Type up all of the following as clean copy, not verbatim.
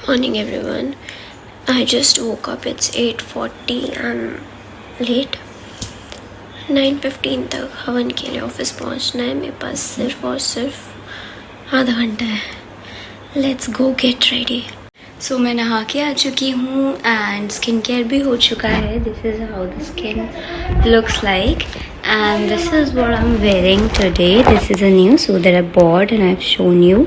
Morning everyone. I just woke up. It's 8:40. I'm late. 9:15 तक हवन के लिए ऑफिस पहुंचना है. मेरे पास सिर्फ और सिर्फ आधा घंटा है. Let's go get ready. So मैं नहा के आ चुकी हूँ एंड स्किन केयर भी हो चुका है. This is how the skin looks like and this is what I'm wearing today. This is a new suit that I bought and I've shown you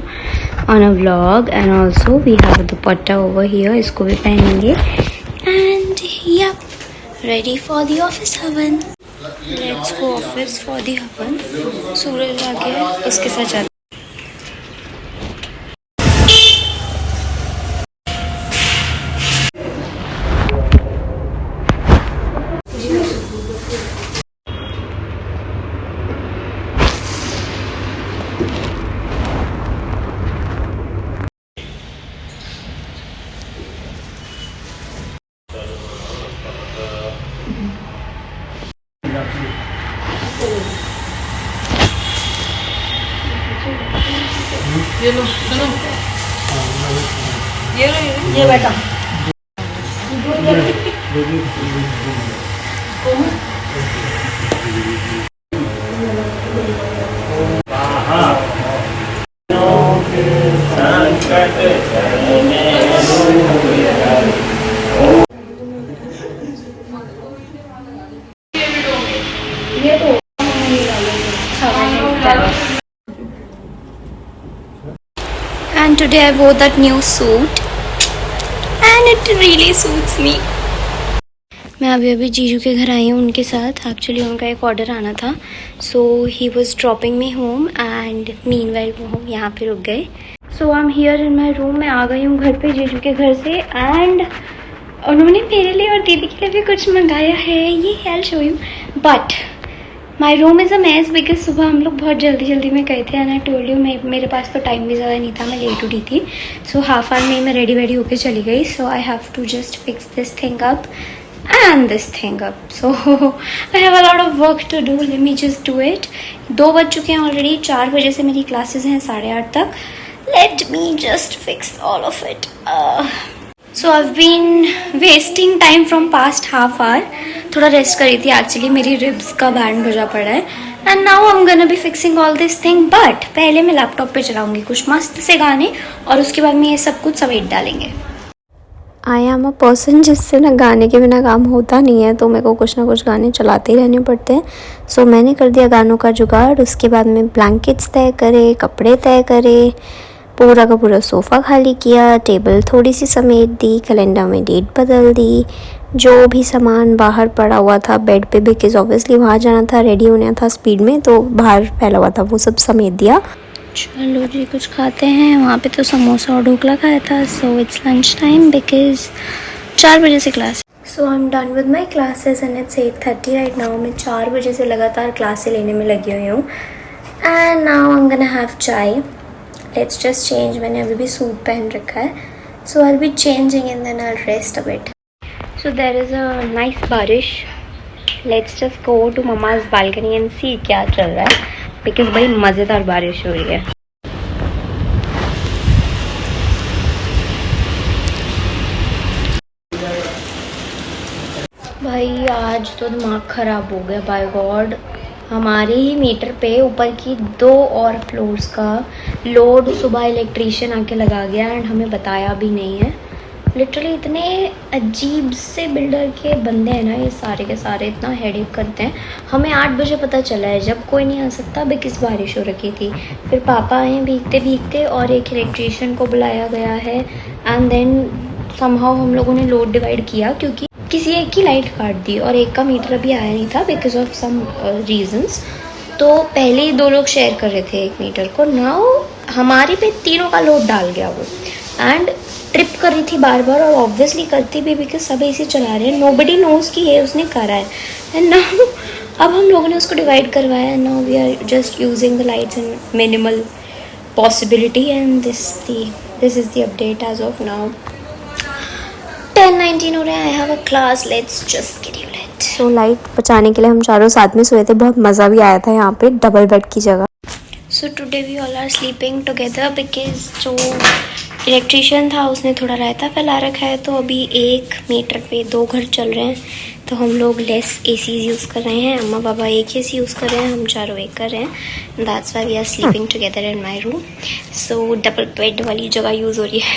on a vlog and also we have the dupatta over here. इसको भी पहनेंगे and yep, ready for the office havan. Let's go office for the havan. सूरज आ गया है, इसके साथ जाते. ये लो सुनो ये बेटा ये तो And today I wore that new suit and it really suits me. मैं अभी जीजू के घर आई हूँ उनके साथ. एक्चुअली उनका एक ऑर्डर आना था so he was dropping me home and meanwhile वो यहाँ पे रुक गए. So I am here in my room. मैं आ गई हूँ घर पे जीजू के घर से एंड उन्होंने मेरे लिए और दीदी के लिए भी कुछ मंगाया है. ये I will show you but my room is a mess because सुबह हम लोग बहुत जल्दी में गए थे एंड आई टोल्ड यू मेरे पास तो टाइम भी ज़्यादा नहीं था. मैं लेट उठी थी सो हाफ आवर में मैं रेडी होके चली गई. So I have to just fix this thing up and this thing up. So I have a lot of work to do. Let me just do it. 2 बज चुके हैं already. 4 बजे से मेरी क्लासेस हैं 8:30 तक. Let me just fix all of it. So I've been wasting time from past half hour. थोड़ा rest करी थी एक्चुअली. मेरी रिब्स का बैंड बजा पड़ा है and now I am gonna be fixing all this thing. But पहले मैं लैपटॉप पे चलाऊंगी कुछ मस्त से गाने और उसके बाद में ये सब कुछ समेट डालेंगे. आई एम अ पर्सन जिससे ना गाने के बिना काम होता नहीं है तो मेरे को कुछ ना कुछ गाने चलाते ही रहने पड़ते हैं. सो मैंने कर दिया गानों का जुगाड़. उसके बाद में ब्लैंकेट्स तय करे, कपड़े तय करे, पूरा का पूरा सोफ़ा खाली किया, टेबल थोड़ी सी समेट दी, कैलेंडर में डेट बदल दी, जो भी सामान बाहर पड़ा हुआ था बेड पे बिकॉज ऑब्वियसली वहाँ जाना था, रेडी होना था स्पीड में तो बाहर फैला हुआ था वो सब समेट दिया. चलो जी कुछ खाते हैं. वहाँ पे तो समोसा और ढोकला खाया था. So it's lunch time because 4 बजे से class. So I am done with my classes and it's 8:30 right now. मैं 4 बजे से लगातार क्लासें लेने में लगी हुई हूँ and now I am gonna have chai. Let's just change. मैंने अभी भी सूट पहन रखा है so I will be changing and then I will rest a bit. So there is a nice baarish. Let's just go to mama's balcony and see क्या चल रहा है बिकॉज भाई मज़ेदार बारिश हो रही है. भाई आज तो दिमाग ख़राब हो गया बाय गॉड. हमारे ही मीटर पे ऊपर की 2 और फ्लोर्स का लोड सुबह इलेक्ट्रीशियन आके लगा गया एंड हमें बताया भी नहीं है. लिटरली इतने अजीब से बिल्डर के बंदे हैं ना ये सारे के सारे. इतना हेडेक करते हैं. हमें 8 बजे पता चला है जब कोई नहीं आ सकता बिकॉज बारिश हो रखी थी. फिर पापा आए भीगते और एक इलेक्ट्रीशियन को बुलाया गया है एंड देन समहाउ हम लोगों ने लोड डिवाइड किया क्योंकि किसी एक की लाइट काट दी और एक का मीटर अभी आया नहीं था बिकॉज ऑफ सम रीजंस. तो पहले ही 2 लोग शेयर कर रहे थे एक मीटर को. नाउ हमारे पे तीनों का लोड डाल गया वो एंड ट्रिप कर रही थी बार और ऑब्वियसली करती भी बिकॉज सब ऐसे चला रहे हैं. नोबडी नोज कि ये उसने करा है एंड नाउ अब हम लोगों ने उसको डिवाइड करवाया and now we are just using the lights in minimal possibility and this is the update as of now. 10:19 हो रहे हैं. I have a class. Let's just schedule it. So light बचाने के लिए हम चारों साथ में सोए थे. बहुत मज़ा भी आया था यहाँ पे डबल बेड की जगह. So today we all are sleeping together because जो इलेक्ट्रिशियन था, उसने थोड़ा रायता फैला रखा है, तो अभी 1 मीटर पे 2 घर चल रहे हैं, तो हम लोग लेस एसी यूज़ कर रहे हैं। अम्मा पापा एक एसी यूज़ कर रहे हैं, हम चारों एक कर रहे हैं। That's why we are sleeping together in my room. So double bed वाली जगह यूज़ हो रही है।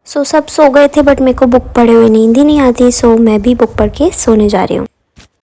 सो सब सो गए थे, बट मेरे को बुक पढ़े हुए नींद ही नहीं आती, सो मैं भी बुक पढ़ के सोने जा रही हूँ।